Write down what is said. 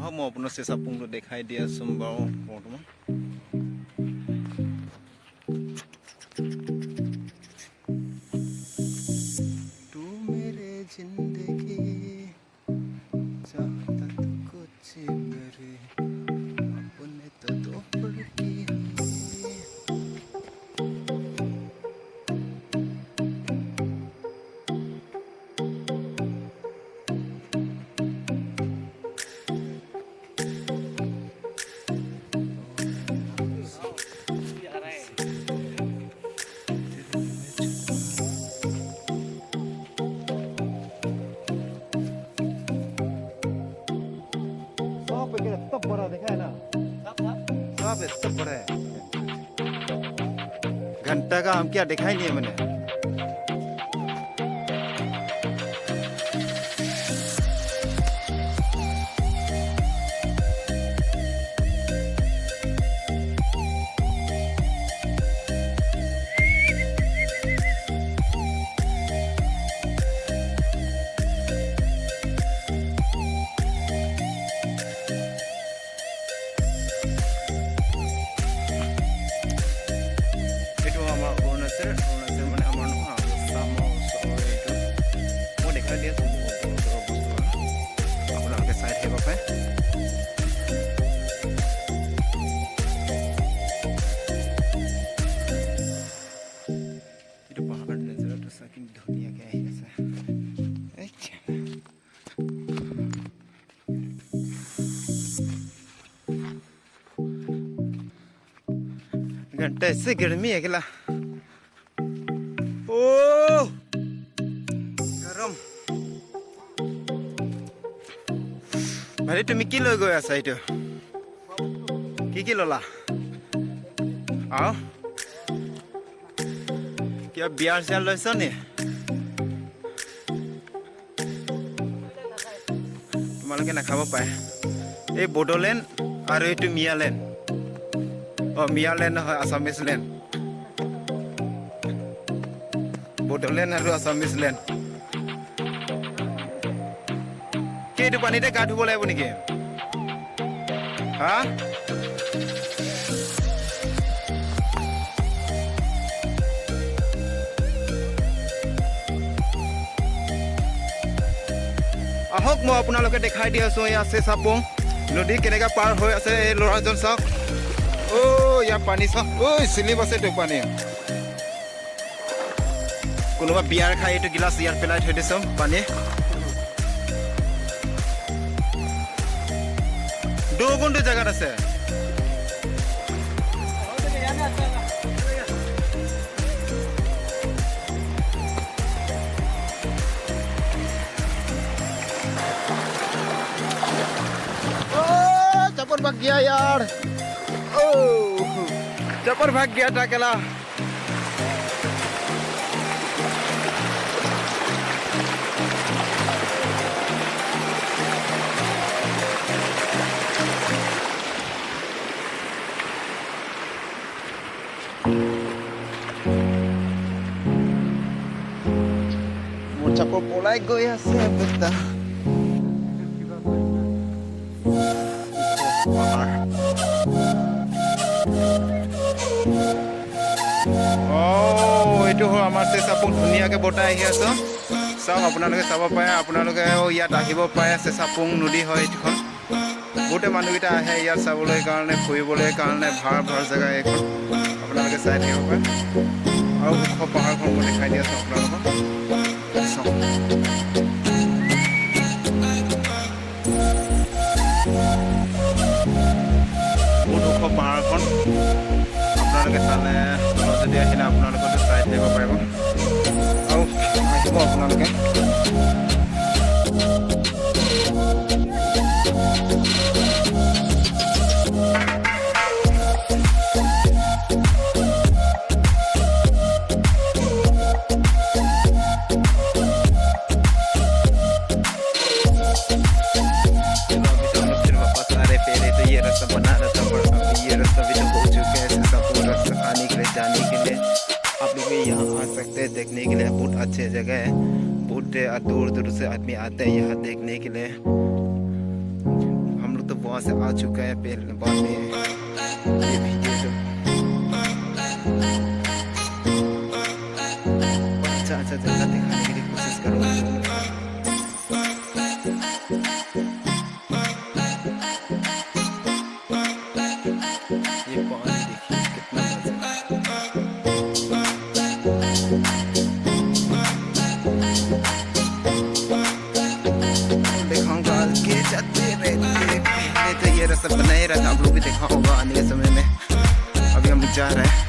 আহক মই আপোনাৰ চেচাপুংটো দেখাই দি আছোঁ বাৰু বৰ্তমান। তু মেৰে জিন্দগী জहाँ तक कुछ मेरे अपने तो दो पल की सब बड़ा देखा है ना, सब बड़ा है। घंटा का हम क्या दिखाई नहीं है मैंने। घंटा इससे गर्मी है क्या? ओ गरम भाई तुम्हें की लोग गया साइड की लोला आओ क्या बिहार से लैसा ने तुम्हारे ना खावा पाए ये बोडोलैंड और ये तो मियालैंड मियालैंड है आसामीज लैंड बोडोलैंड और आसामीज लैंड के तो पानी दे गाठ बोला है के हाँ आहक मैं आपनालोके देखाई দি আছো ইয়া চেচাপুং নদী কেনেকা পাৰ হৈ আছে এই লৰাজন চাওক ও ইয়া পানী চাওক ঐ স্লিপ আছে তো পানী কোনোবা বিয়াৰ খাই এইটো গিলাস ইয়াৰ পেলাই থৈ দিছো পানী দুগুণটো জায়গাত আছে चपर भाग गया यार ओ चपर भाग गया था अकेला मोर चपर पलाई गई আছে बेटा এইটো আমাৰ চেচাপুং ধুনীয়াকৈ বতাহ আহি আছে চাওক আপোনালোকে চাব পাৰে আপোনালোকে ইয়াত আহিব পাৰে চেচাপুং নদী হয় এইখন বহুতে মানুহকেইটা আহে ইয়াত চাবলৈ কাৰণে ফুৰিবলৈ কাৰণে ভাল ভাল জেগা এইখন আপোনালোকে চাই থাকিব পাৰে আৰু ওখ পাহাৰখন মই দেখাই দি আছোঁ আপোনালোকক চাওক বহুত ওখ পাহাৰখন আপোনালোকে চালে যদি আহিলে আপোনালোকে চাই থাকিব পাৰিব আৰু আহিব আপোনালোকে देखने के लिए बहुत अच्छे जगह है बहुत दूर दूर से आदमी आते हैं यहाँ देखने के लिए हम लोग तो वहाँ से आ चुका है पहले बाद में ये वीडियो जो अच्छा अच्छा जगह दिखाने के लिए कोशिश करूँगा। ये पानी देखिए कितना दिखाऊंगा आगे जाते रहते तो ये रस्ता बनाए रहता आप लोग भी देखा होगा आने के समय में। अभी हम जा रहे हैं